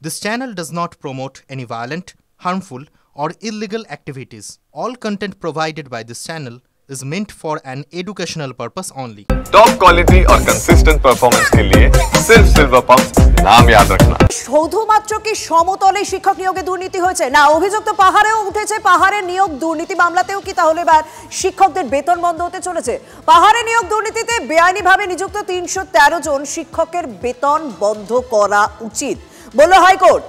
This channel does not promote any violent, harmful, or illegal activities. All content provided by this channel is meant for an educational purpose only. Top quality और consistent performance के लिए सिर्फ silver pump नाम याद रखना। শুধুমাত্র কি সমতলে শিক্ষক নিয়োগে দুর্নীতি হয়েছে না অভিযোগ তো পাহাড়েও উঠেছে পাহাড়ে নিয়োগ দুর্নীতি মামলাতেও কি তাহলে এবার শিক্ষকদের বেতন বন্ধ হতে চলেছে পাহাড়ে নিয়োগ দুর্নীতিতে বেআইনিভাবে নিযুক্ত ৩১৩ জন শিক্ষকের বেতন বন্ধ করা উচিত বলল হাইকোর্ট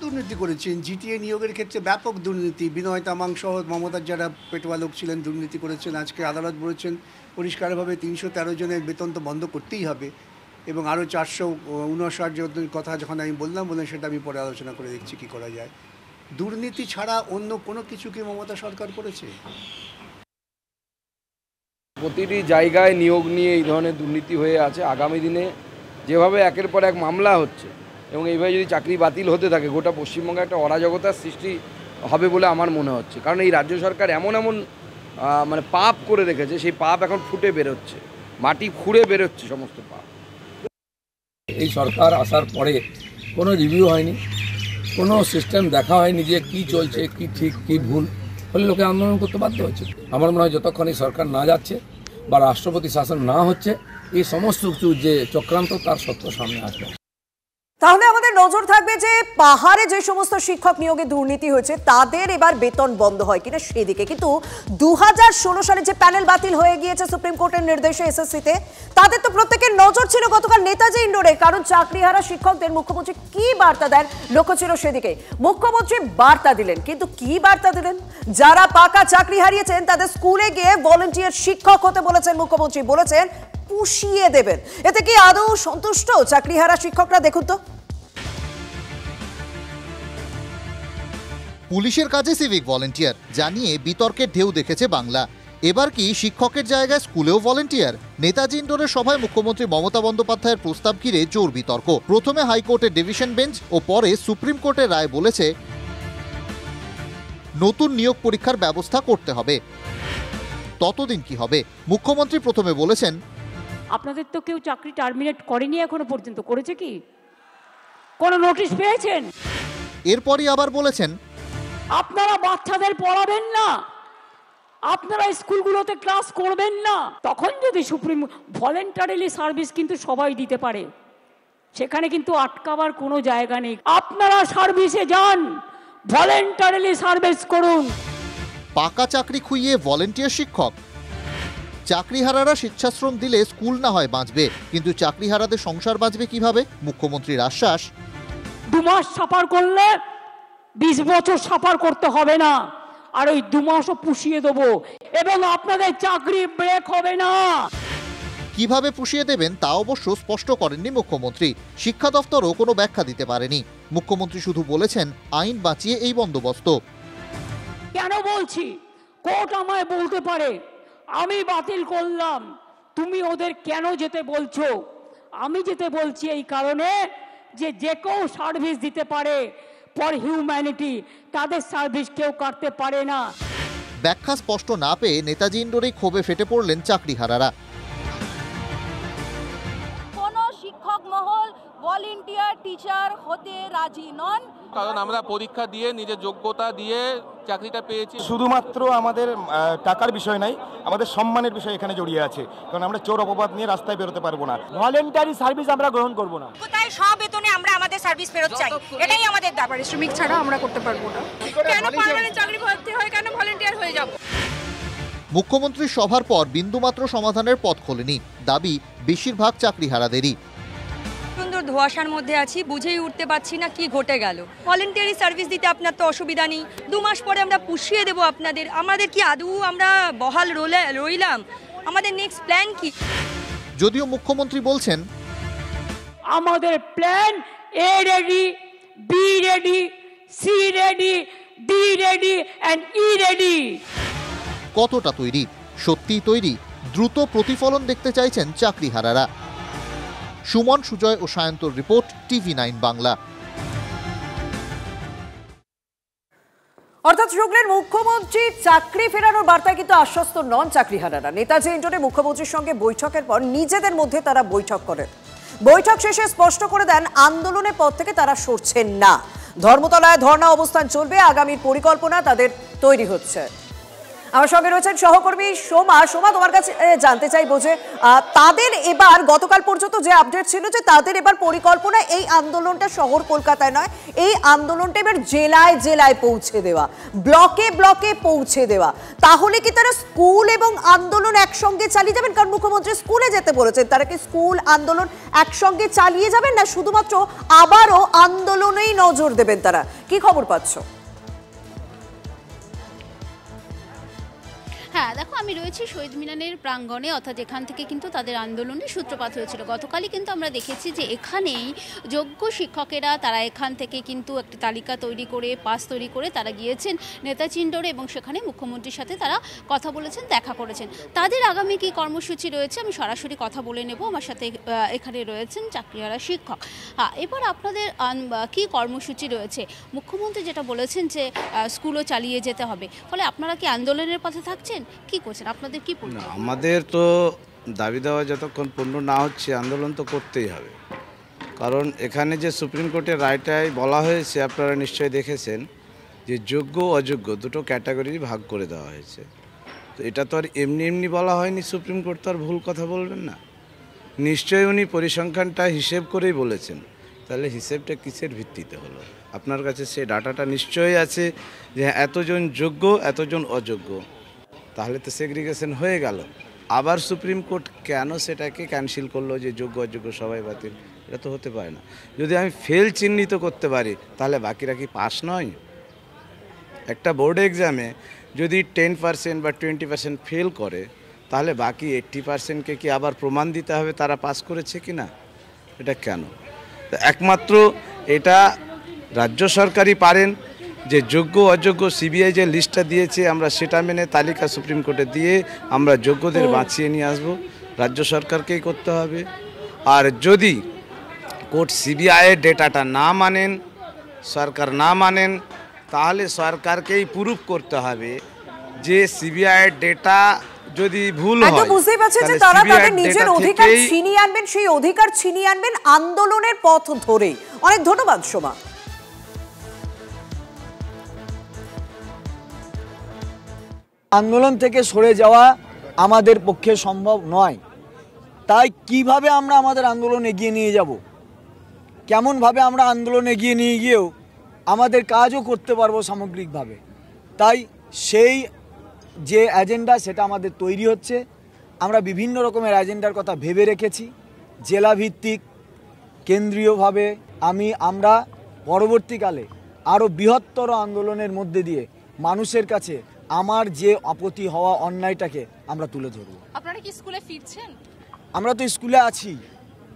দুর্নীতি করেছেন জিটিএ নিয়োগের ক্ষেত্রে ব্যাপক দুর্নীতি বিনয় তামাং সহ মমতার যারা পেটোয়া লোক ছিলেন দুর্নীতি করেছেন আজকে আদালত বলেছেন পরিষ্কারভাবে ৩১৩ জনের বেতন তো বন্ধ করতেই হবে এবং আরও ৪৫৯ জনের কথা যখন আমি বললাম সেটা আমি পরে আলোচনা করে দেখছি কী করা যায় দুর্নীতি ছাড়া অন্য কোনো কিছু কি মমতা সরকার করেছে প্রতিটি জায়গায় নিয়োগ নিয়ে এই ধরনের দুর্নীতি হয়ে আছে আগামী দিনে যেভাবে একের পর এক মামলা হচ্ছে এবং এইভাবে যদি চাকরি বাতিল হতে থাকে গোটা পশ্চিমবঙ্গে একটা অরাজকতার সৃষ্টি হবে বলে আমার মনে হচ্ছে কারণ এই রাজ্য সরকার এমন মানে পাপ করে রেখেছে সেই পাপ এখন ফুটে বেরোচ্ছে মাটি খুঁড়ে বেরোচ্ছে সমস্ত পাপ এই সরকার আসার পরে কোনো রিভিউ হয়নি কোনো সিস্টেম দেখা হয়নি যে কী চলছে কি ঠিক কি ভুল ফলে লোকে আন্দোলন করতে বাধ্য হচ্ছে আমার মনে হয় যতক্ষণ এই সরকার না যাচ্ছে বা রাষ্ট্রপতি শাসন না হচ্ছে এই সমস্ত কিছু যে চক্রান্ত তার সত্য সামনে আসবে তাহলে আমাদের নজর থাকবে যে পাহাড়ে যে সমস্ত শিক্ষক নিয়োগে দুর্নীতি হয়েছে তাদের এবার বেতন বন্ধ হয় কিনা সেদিকে কিন্তু 2016 সালে যে প্যানেল বাতিল হয়ে গিয়েছে সুপ্রিম কোর্টের নির্দেশে এসএসসিতে তাদের তো প্রত্যেকের নজর ছিল গতকাল নেতাজি ইন্ডোরে কারণ চাকরিহারা শিক্ষকদের মুখ্যমন্ত্রী কি বার্তা দেন লক্ষ্য ছিল সেদিকে মুখ্যমন্ত্রী বার্তা দিলেন কিন্তু কি বার্তা দিলেন যারা পাকা চাকরি হারিয়েছেন তাদের স্কুলে গিয়ে ভলান্টিয়ার শিক্ষক হতে বলেছেন মুখ্যমন্ত্রী বলেছেন পুষিয়ে দেবেন এতে কি আদৌ সন্তুষ্ট চাকরিহারা শিক্ষকরা দেখুন তো পুলিশের কাজে সিভিক ভলান্টিয়ার জানিয়ে বিতর্কের ঢেউ দেখেছে বাংলা এবার কি শিক্ষকের জায়গায় স্কুলেও ভলান্টিয়ার নেতাজি ইন্ডোরের সভায় মুখ্যমন্ত্রী মমতা বন্দ্যোপাধ্যায়ের প্রস্তাব ঘিরে জোর বিতর্ক প্রথমে হাইকোর্টের ডিভিশন বেঞ্চ ও পরে সুপ্রিম কোর্টের রায় বলেছে নতুন নিয়োগ পরীক্ষার ব্যবস্থা করতে হবে ততদিন কি হবে মুখ্যমন্ত্রী প্রথমে বলেছেন আপনাদের তো কেউ চাকরি টার্মিনেট করেনি এখনো পর্যন্ত করেছে কি কোনো নোটিশ পেয়েছেন এরপরই আবার বলেছেন আপনারা বাচ্চাদের পড়াবেন না আপনারা স্কুলগুলোতে ক্লাস করবেন না তখন যদি সুপ্রিম ভলান্টারিলি সার্ভিস কিন্তু সবাই দিতে পারে সেখানে কিন্তু আটকাবার কোনো জায়গা নেই আপনারা সার্ভিসে যান ভলান্টারিলি সার্ভিস করুন পাকা চাকরি খুইয়ে ভলান্টিয়ার শিক্ষক চাকরিহারারা স্বেচ্ছাশ্রম দিলে স্কুল না হয় বাঁচবে কিন্তু চাকরিহারাদের সংসার বাঁচবে কিভাবে মুখ্যমন্ত্রীর আশ্বাস 2 মাস সাফার করলে 20 বছর সাফার করতে হবে না আর ওই 2 মাসও পুষিয়ে দেবো এবং আপনাদের চাকরি ব্রেক হবে না কিভাবে পুষিয়ে দেবেন তা অবশ্য স্পষ্ট করেননি মুখ্যমন্ত্রী শিক্ষা দফতরও কোনো ব্যাখ্যা দিতে পারেনি মুখ্যমন্ত্রী শুধু বলেছেন আইন বাঁচিয়ে এই বন্দোবস্ত কেন বলছি কোর্ট আমায় বলতে পারে আমি বাতিল করলাম তুমি ওদের কেন যেতে বলছো আমি যেতে বলছি এই কারণে যে কেউ সার্ভিস দিতে পারে ফর হিউম্যানিটি তাদের সার্ভিস কেউ করতে পারে না ব্যাখ্যা স্পষ্ট না পেয়ে নেতাজি ইন্ডোরেই ক্ষোভে ফেটে পড়লেন চাকরিহারারা কোন শিক্ষক মহল ভলান্টিয়ার টিচার হতে রাজি নন কারণ আমরা পরীক্ষা দিয়ে নিজের যোগ্যতা দিয়ে চাকরিটা পেয়েছি শুধুমাত্র আমাদের টাকার বিষয় নাই আমাদের সম্মানের বিষয় এখানে জড়িয়ে আছে কারণ আমরা চোর অপবাদ নিয়ে রাস্তায় বেরোতে পারবো না ভলান্টারি সার্ভিস আমরা গ্রহণ করব না কোথায় সব বেতনে আমরা আমাদের সার্ভিস ফেরত চাই এটাই আমাদের দাবি শ্রমিক ছাড়া আমরা করতে পারবো না কেন পার্মানেন্ট চাকরি ভর্তি হয় কেন ভলান্টিয়ার হয়ে যাব মুখ্যমন্ত্রীর সভার পর বিন্দুমাত্র সমাধানের পথ খোলেনি দাবি বেশিরভাগ চাকরিহারাদেরই সুন্দর ধোঁয়াশার মধ্যে আছি বুঝেই উঠতে পারছি না কি ঘটে গেল ভলান্টিয়ারি সার্ভিস দিতে আপনার তো অসুবিধা নেই 2 মাস পরে আমরা পুষিয়ে দেব আপনাদের আমাদের কি আদৌ আমরা বহাল রইলাম আমাদের নেক্সট প্ল্যান কি যদিও মুখ্যমন্ত্রী বলছেন আমাদের plan A ready B ready C ready D ready and E ready কতটা তৈরি সত্যিই তৈরি দ্রুত প্রতিফলন দেখতে চাইছেন চাকরিহারারা সুমন সুজয় ও সায়ন্তর রিপোর্ট TV9 বাংলা অর্থাৎ শুক্লের মুখ্যমন্ত্রী চাকরি ফেরানোর বার্তায় কিন্তু আশ্বস্ত নন চাকরিহারারা নেতাজি ইন্ডোরে মুখ্যমন্ত্রীর সঙ্গে বৈঠকের পর নিজেদের মধ্যে তারা বৈঠক করেন বৈঠক শেষে স্পষ্ট করে দেন আন্দোলনের পর থেকে তারা সরছেন না। ধর্মতলায় ধর্ণা অবস্থান চলবে, আগামীর পরিকল্পনা তাদের তৈরি হচ্ছে। আমার সঙ্গে রয়েছেন সহকর্মী সোমা। সোমা, তোমার কাছে জানতে চাইবো যে তাদের এবার গতকাল পর্যন্ত যে আপডেট ছিল যে তাদের এবার পরিকল্পনা এই আন্দোলনটা শহর কলকাতায় নয়, এই আন্দোলনটা এবার জেলায় জেলায় পৌঁছে দেওয়া, ব্লকে ব্লকে পৌঁছে দেওয়া। তাহলে কি তারা স্কুল এবং আন্দোলন একসঙ্গে চালিয়ে যাবেন? কারণ মুখ্যমন্ত্রী স্কুলে যেতে বলেছেন, তারা কি স্কুল আন্দোলন একসঙ্গে চালিয়ে যাবেন না শুধুমাত্র আবারও আন্দোলনেই নজর দেবেন তারা? কি খবর পাচ্ছ? হ্যাঁ দেখো, আমি রয়েছি শহীদ মিনারের প্রাঙ্গণে, অর্থাৎ এখান থেকে কিন্তু তাদের আন্দোলনের সূত্রপাত হয়েছিল। গতকালই কিন্তু আমরা দেখেছি যে এখানেই যোগ্য শিক্ষকেরা তারা এখান থেকে কিন্তু একটি তালিকা তৈরি করে, পাস তৈরি করে তারা গিয়েছেন নেতাজি ইন্ডোরে এবং সেখানে মুখ্যমন্ত্রীর সাথে তারা কথা বলেছেন, দেখা করেছেন। তাদের আগামী কী কর্মসূচি রয়েছে আমি সরাসরি কথা বলে নেব। আমার সাথে এখানে রয়েছেন চাকরিহারা শিক্ষক। এবার আপনাদের কি কর্মসূচি রয়েছে? মুখ্যমন্ত্রী যেটা বলেছেন যে স্কুলও চালিয়ে যেতে হবে, ফলে আপনারা কি আন্দোলনের পথে থাকছেন, কি করছেন, আপনাদের কি পূর্ণ? আমাদের তো দাবি দেওয়া যতক্ষণ পূর্ণ না হচ্ছে আন্দোলন তো করতেই হবে। কারণ এখানে যে সুপ্রিম কোর্টের রায়টায় বলা হয়েছে, আপনারা নিশ্চয়ই দেখেছেন যে যোগ্য অযোগ্য দুটো ক্যাটাগরি ভাগ করে দেওয়া হয়েছে। তো এটা তো আর এমনি এমনি বলা হয়নি, সুপ্রিম কোর্ট তো আর ভুল কথা বলবেন না। নিশ্চয়ই উনি পরিসংখ্যানটা হিসেব করেই বলেছেন। তাহলে হিসেবটা কিসের ভিত্তিতে হলো? আপনার কাছে সেই ডাটাটা নিশ্চয়ই আছে যে এতজন যোগ্য এতজন অযোগ্য, তাহলে তো সেগ্রিগেশন হয়ে গেল। আবার সুপ্রিম কোর্ট কেন সেটাকে ক্যান্সেল করলো যে যোগ্য অযোগ্য সবাই বাতিল? এটা তো হতে পারে না। যদি আমি ফেল চিহ্নিত করতে পারি তাহলে বাকিরা কি পাস নয়? একটা বোর্ড এক্সামে যদি 10% বা 20% ফেল করে তাহলে বাকি 80%কে কি আবার প্রমাণ দিতে হবে তারা পাস করেছে কি না? এটা কেন? একমাত্র এটা রাজ্য সরকারই পারেন যে যোগ্য অযোগ্য সিবিআই যে লিস্টটা দিয়েছে আমরা সেটা মেনে তালিকা সুপ্রিম কোর্টে দিয়ে আমরা যোগ্যদের বাঁচিয়ে নিয়ে আসব। রাজ্য সরকারকেই করতে হবে। আর যদি কোর্ট সিবিআইয়ের ডেটাটা না মানেন, সরকার না মানেন, তাহলে সরকারকেই প্রুফ করতে হবে যে সিবিআইয়ের ডেটা যদি ভুল হয়। তো বুঝতেই পারছেন যে তারা তাদের নিজের অধিকার ছিনিয়ে আনবেন, সেই অধিকার ছিনিয়ে আনবেন আন্দোলনের পথ ধরেই। অনেক ধন্যবাদ সোমা। আন্দোলন থেকে সরে যাওয়া আমাদের পক্ষে সম্ভব নয়। তাই কিভাবে আমরা আমাদের আন্দোলন এগিয়ে নিয়ে যাব, কেমনভাবে আমরা আন্দোলন এগিয়ে নিয়ে গিয়েও আমাদের কাজও করতে পারবো সামগ্রিকভাবে, তাই সেই যে এজেন্ডা সেটা আমাদের তৈরি হচ্ছে। আমরা বিভিন্ন রকমের এজেন্ডার কথা ভেবে রেখেছি, জেলাভিত্তিক, কেন্দ্রীয়ভাবে। আমরা পরবর্তীকালে আরও বৃহত্তর আন্দোলনের মধ্যে দিয়ে মানুষের কাছে আমার যে আপত্তি হওয়া অন্যায়টাকে আমরা তুলে ধরব। আপনারা কি স্কুলে ফিরছেন? আমরা তো স্কুলে আছি,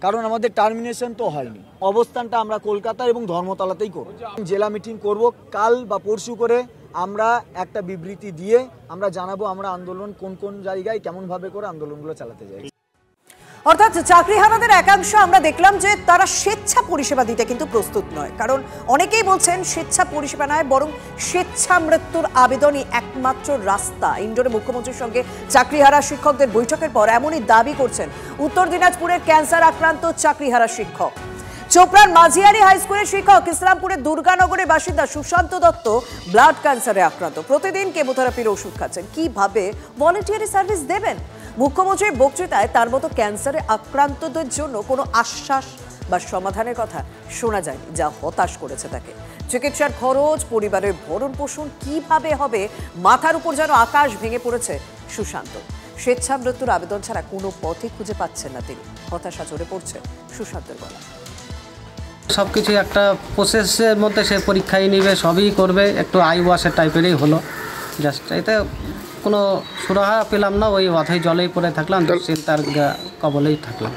কারণ আমাদের টার্মিনেশন তো হয়নি। অবস্থানটা আমরা কলকাতা এবং ধর্মতলাতেই করব। জেলা মিটিং করব কাল বা পরশু করে। আমরা একটা বিবৃতি দিয়ে আমরা জানাবো আমরা আন্দোলন কোন কোন জায়গায় কেমনভাবে করে আন্দোলনগুলো চালাতে যাই। অর্থাৎ চাকরিহারাদের একাংশ আমরা দেখলাম যে তারা স্বেচ্ছা পরিষেবা দিতে কিন্তু প্রস্তুত নয়, কারণ অনেকেই বলছেন স্বেচ্ছা পরিষেবা নয় বরং স্বেচ্ছা মৃত্যুর আবেদনই একমাত্র রাস্তা। ইন্ডোরে মুখ্যমন্ত্রীর সঙ্গে চাকরিহারা শিক্ষকদের বৈঠকের পর এমনই দাবি করছেন উত্তর দিনাজপুরের ক্যান্সার আক্রান্ত চাকরিহারা শিক্ষক। চোপড়ার মাঝিয়ারি হাই স্কুলের শিক্ষক ইসলামপুরের দুর্গানগরের বাসিন্দা সুশান্ত দত্ত ব্লাড ক্যান্সারে আক্রান্ত, প্রতিদিন কেমোথেরাপির ওষুধ খাচ্ছেন। কিভাবে ভলেন্টিয়ারি সার্ভিস দেবেন? মুখ্যমন্ত্রীর বক্তৃতায় তার মতো ক্যান্সারে আক্রান্তদের জন্য কোনো আশ্বাস বা সমাধানের কথা শোনা যায়নি, যা হতাশ করেছে তাকে। চিকিৎসার খরচ, পরিবারের ভরণ পোষণ কিভাবে হবে, মাথার উপর যেন আকাশ ভেঙে পড়েছে সুশান্ত। স্বেচ্ছা মৃত্যুর আবেদন ছাড়া কোনো পথই খুঁজে পাচ্ছেন না তিনি। হতাশা চড়ে পড়ছে সুশান্তের গলা। সব কিছু একটা প্রসেসের মধ্যে সে পরীক্ষায় নিবে, সবই করবে, একটু আই ওয়াশের টাইপেরই হলো। জাস্ট এতে কোনো সুরাহা পেলাম না, ওই অথই জলেই পড়ে থাকলাম, চিন্তার কবলেই থাকলাম।